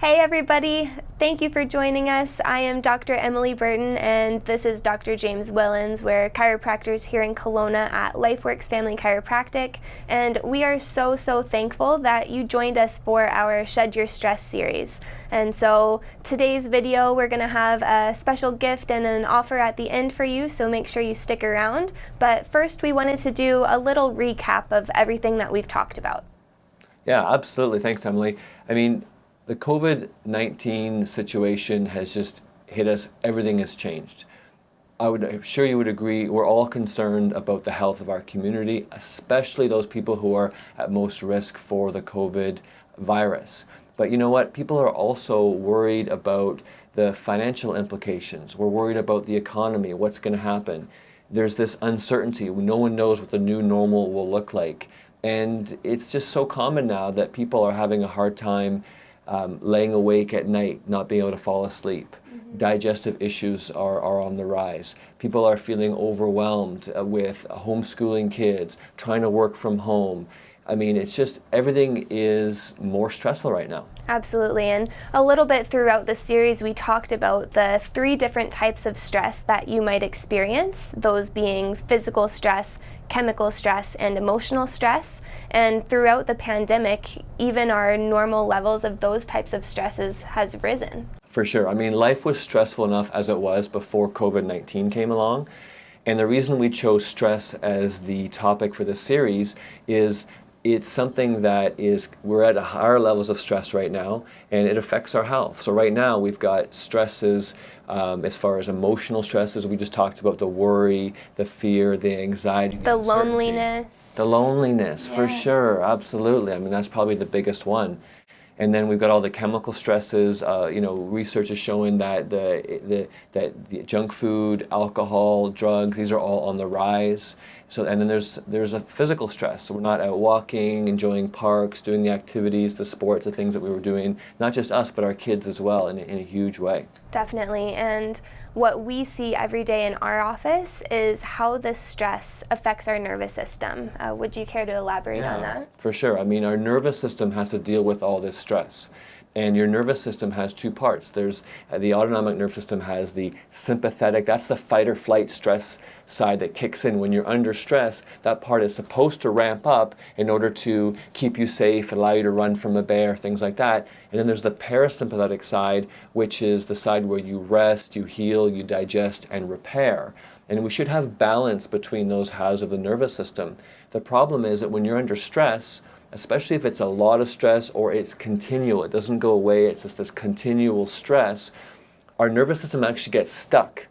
Hey everybody, thank you for joining us. I am Dr. Emily Burton and this is Dr. James Whillans. We're chiropractors here in Kelowna at LifeWorks Family Chiropractic, and we are so thankful that you joined us for our Shed Your Stress series. And so today's video, we're gonna have a special gift and an offer at the end for you, so make sure you stick around. But first we wanted to do a little recap of everything that we've talked about. Yeah, absolutely. Thanks, Emily. I mean, the COVID-19 situation has just hit us. Everything has changed. I'm sure you would agree, we're all concerned about the health of our community, especially those people who are at most risk for the COVID virus. But you know what? People are also worried about the financial implications. We're worried about the economy, what's going to happen. There's this uncertainty. No one knows what the new normal will look like. And it's just so common now that people are having a hard time laying awake at night, not being able to fall asleep. Digestive issues are on the rise. People are feeling overwhelmed with homeschooling kids, trying to work from home. I mean, it's just everything is more stressful right now. Absolutely, and a little bit throughout the series we talked about the 3 different types of stress that you might experience, those being physical stress, chemical stress, and emotional stress. And throughout the pandemic, even our normal levels of those types of stresses has risen. For sure. I mean, life was stressful enough as it was before COVID-19 came along. And the reason we chose stress as the topic for this series is it's something that we're at higher levels of stress right now, and it affects our health. So right now we've got stresses as far as emotional stresses. We just talked about the worry, the fear, the anxiety, the loneliness. The loneliness, yeah. For sure, absolutely. I mean, that's probably the biggest one. And then we've got all the chemical stresses. Research is showing that the junk food, alcohol, drugs, these are all on the rise. So, and then there's a physical stress. So we're not out walking, enjoying parks, doing the activities, the sports, the things that we were doing, not just us, but our kids as well in a huge way. Definitely. And what we see every day in our office is how this stress affects our nervous system. Would you care to elaborate on that? For sure. I mean, our nervous system has to deal with all this stress. And your nervous system has 2 parts. There's the autonomic nervous system has the sympathetic, that's the fight or flight stress side that kicks in when you're under stress. That part is supposed to ramp up in order to keep you safe, allow you to run from a bear, things like that. And then there's the parasympathetic side, which is the side where you rest, you heal, you digest, and repair. And we should have balance between those halves of the nervous system. The problem is that when you're under stress, especially if it's a lot of stress or it's continual, it doesn't go away, it's just this continual stress, our nervous system actually gets stuck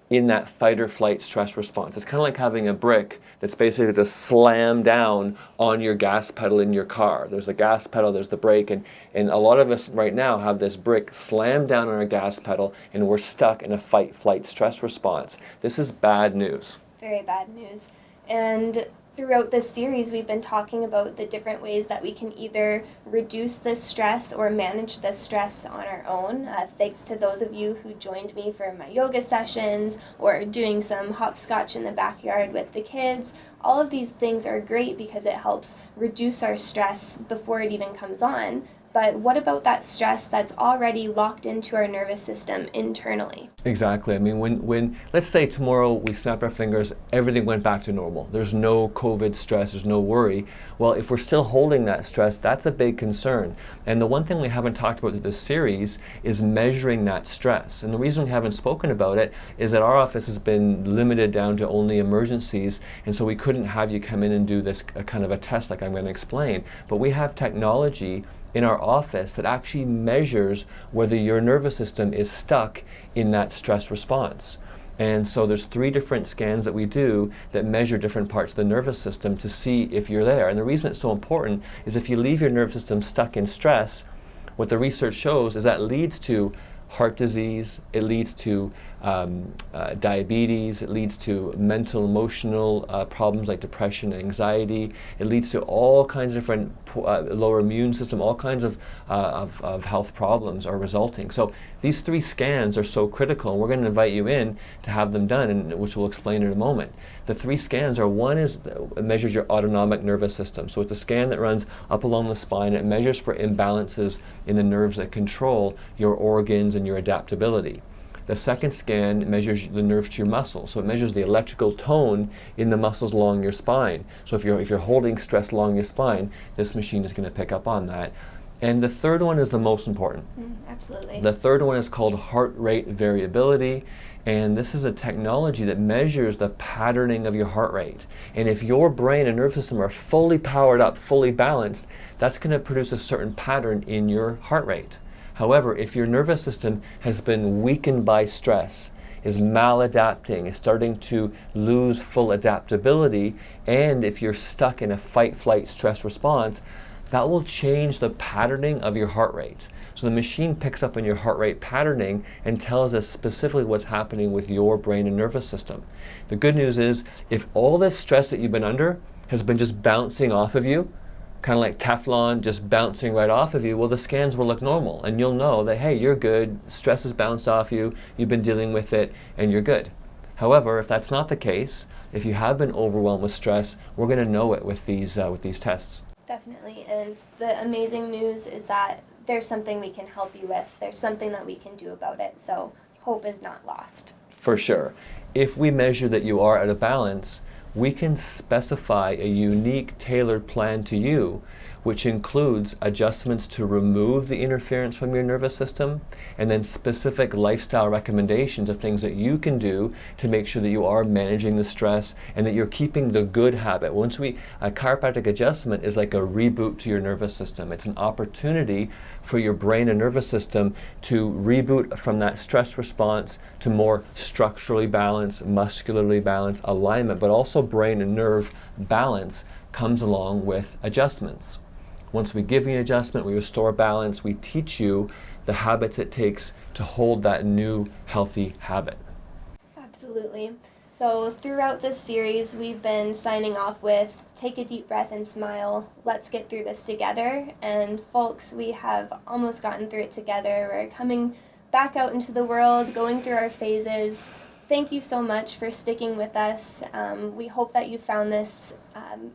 in that fight or flight stress response. It's kind of like having a brick that's basically just slammed down on your gas pedal in your car. There's a gas pedal, there's the brake, and a lot of us right now have this brick slammed down on our gas pedal and we're stuck in a fight, flight, stress response. This is bad news. Very bad news. And throughout this series, we've been talking about the different ways that we can either reduce this stress or manage this stress on our own. Thanks to those of you who joined me for my yoga sessions or doing some hopscotch in the backyard with the kids. All of these things are great because it helps reduce our stress before it even comes on. But what about that stress that's already locked into our nervous system internally? Exactly. I mean, when let's say tomorrow we snapped our fingers, everything went back to normal. There's no COVID stress, there's no worry. Well, if we're still holding that stress, that's a big concern. And the one thing we haven't talked about in this series is measuring that stress. And the reason we haven't spoken about it is that our office has been limited down to only emergencies, and so we couldn't have you come in and do this kind of a test like I'm going to explain. But we have technology in our office that actually measures whether your nervous system is stuck in that stress response. And so there's 3 different scans that we do that measure different parts of the nervous system to see if you're there. And the reason it's so important is if you leave your nervous system stuck in stress, what the research shows is that leads to heart disease, it leads to diabetes. It leads to mental, emotional problems like depression and anxiety. It leads to all kinds of different lower immune system, all kinds of health problems are resulting. So these 3 scans are so critical, and we're going to invite you in to have them done, and which we'll explain in a moment. The 3 scans are, one is it measures your autonomic nervous system. So it's a scan that runs up along the spine. It measures for imbalances in the nerves that control your organs and your adaptability. The second scan measures the nerves to your muscles. So it measures the electrical tone in the muscles along your spine. So if you're holding stress along your spine, this machine is going to pick up on that. And the third one is the most important. Absolutely. The third one is called heart rate variability. And this is a technology that measures the patterning of your heart rate. And if your brain and nervous system are fully powered up, fully balanced, that's going to produce a certain pattern in your heart rate. However, if your nervous system has been weakened by stress, is maladapting, is starting to lose full adaptability, and if you're stuck in a fight-flight stress response, that will change the patterning of your heart rate. So the machine picks up on your heart rate patterning and tells us specifically what's happening with your brain and nervous system. The good news is, if all this stress that you've been under has been just bouncing off of you, kind of like Teflon, just bouncing right off of you, well, the scans will look normal, and you'll know that, hey, you're good, stress has bounced off you, you've been dealing with it, and you're good. However, if that's not the case, if you have been overwhelmed with stress, we're going to know it with these tests. Definitely, and the amazing news is that there's something we can help you with. There's something that we can do about it, so hope is not lost. For sure. If we measure that you are out of balance, we can specify a unique, tailored plan to you, which includes adjustments to remove the interference from your nervous system, and then specific lifestyle recommendations of things that you can do to make sure that you are managing the stress and that you're keeping the good habit. A chiropractic adjustment is like a reboot to your nervous system. It's an opportunity for your brain and nervous system to reboot from that stress response to more structurally balanced, muscularly balanced alignment, but also brain and nerve balance comes along with adjustments. Once we give you an adjustment, we restore balance, we teach you the habits it takes to hold that new healthy habit. Absolutely. So throughout this series, we've been signing off with take a deep breath and smile. Let's get through this together. And folks, we have almost gotten through it together. We're coming back out into the world, going through our phases. Thank you so much for sticking with us. We hope that you found this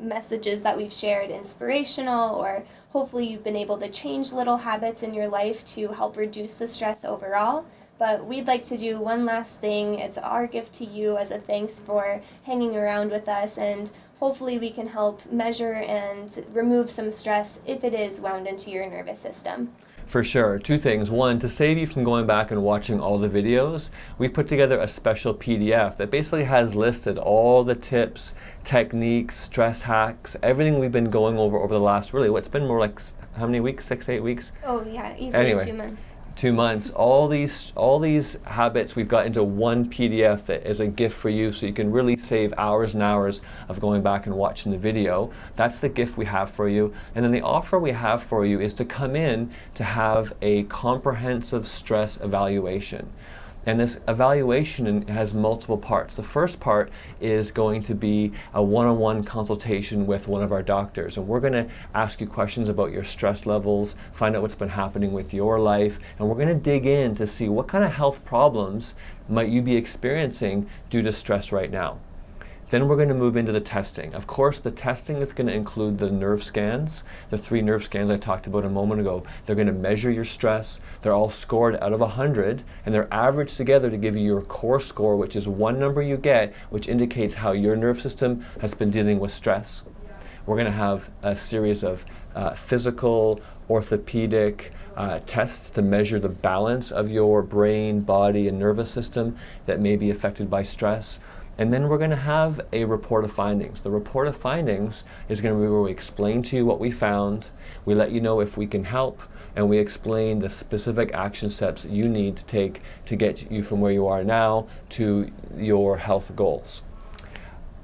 messages that we've shared inspirational, or hopefully you've been able to change little habits in your life to help reduce the stress overall. But we'd like to do one last thing. It's our gift to you as a thanks for hanging around with us, and hopefully we can help measure and remove some stress if it is wound into your nervous system. For sure. 2 things. One, to save you from going back and watching all the videos, we put together a special PDF that basically has listed all the tips, techniques, stress hacks, everything we've been going over the last, really, what's been more like, how many weeks? 6, 8 weeks? Oh yeah, easily Anyway. 2 months. 2 months, all these habits we've got into one PDF that is a gift for you, so you can really save hours and hours of going back and watching the video. That's the gift we have for you. And then the offer we have for you is to come in to have a comprehensive stress evaluation. And this evaluation has multiple parts. The first part is going to be a one-on-one consultation with one of our doctors. And we're going to ask you questions about your stress levels, find out what's been happening with your life, and we're going to dig in to see what kind of health problems might you be experiencing due to stress right now. Then we're going to move into the testing. Of course, the testing is going to include the nerve scans, the 3 nerve scans I talked about a moment ago. They're going to measure your stress. They're all scored out of 100, and they're averaged together to give you your core score, which is one number you get, which indicates how your nerve system has been dealing with stress. We're going to have a series of physical, orthopedic, tests to measure the balance of your brain, body, and nervous system that may be affected by stress. And then we're going to have a report of findings. The report of findings is going to be where we explain to you what we found, we let you know if we can help, and we explain the specific action steps you need to take to get you from where you are now to your health goals.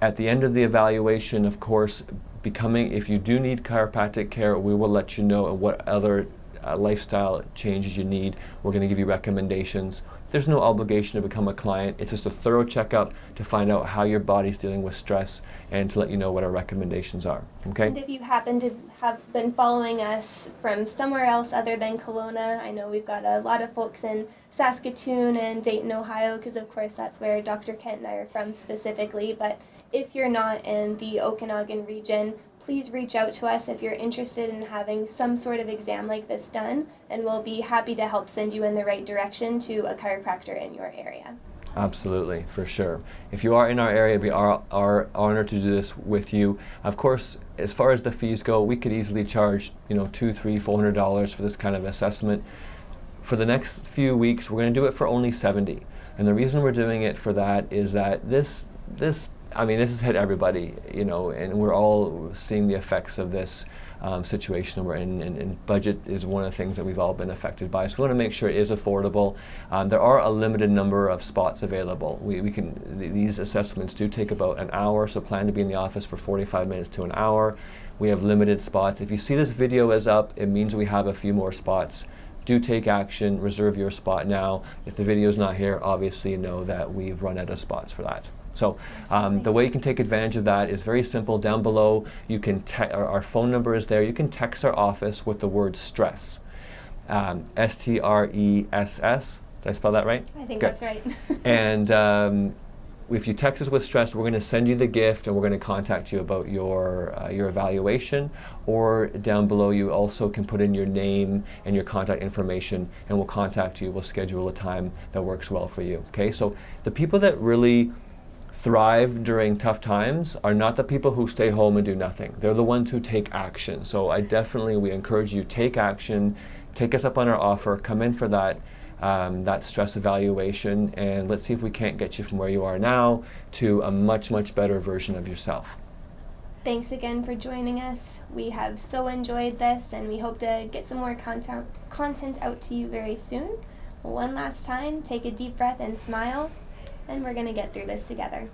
At the end of the evaluation, of course, if you do need chiropractic care, we will let you know what other lifestyle changes you need. We're going to give you recommendations. There's no obligation to become a client. It's just a thorough checkup to find out how your body's dealing with stress and to let you know what our recommendations are. Okay? And if you happen to have been following us from somewhere else other than Kelowna, I know we've got a lot of folks in Saskatoon and Dayton, Ohio, because of course that's where Dr. Kent and I are from specifically. But if you're not in the Okanagan region, please reach out to us if you're interested in having some sort of exam like this done, and we'll be happy to help send you in the right direction to a chiropractor in your area. Absolutely, for sure. If you are in our area, it'd be our honor to do this with you. Of course, as far as the fees go, we could easily charge, $200, $300, $400 for this kind of assessment. For the next few weeks, we're going to do it for only $70. And the reason we're doing it for that is that this has hit everybody, and we're all seeing the effects of this situation we're in, and budget is one of the things that we've all been affected by. So we want to make sure it is affordable. There are a limited number of spots available. These assessments do take about an hour, so plan to be in the office for 45 minutes to an hour. We have limited spots. If you see this video is up, it means we have a few more spots. Do take action, reserve your spot now. If the video is not here, obviously know that we've run out of spots for that. So the way you can take advantage of that is very simple. Down below, you can our phone number is there. You can text our office with the word stress, STRESS. Did I spell that right? I think that's right. And if you text us with stress, we're going to send you the gift, and we're going to contact you about your evaluation. Or down below, you also can put in your name and your contact information, and we'll contact you. We'll schedule a time that works well for you. Okay. So the people that really thrive during tough times are not the people who stay home and do nothing. They're the ones who take action. So we encourage you, take action, take us up on our offer, come in for that stress evaluation, and let's see if we can't get you from where you are now to a much, much better version of yourself. Thanks again for joining us. We have so enjoyed this, and we hope to get some more content out to you very soon. One last time, take a deep breath and smile, and we're going to get through this together.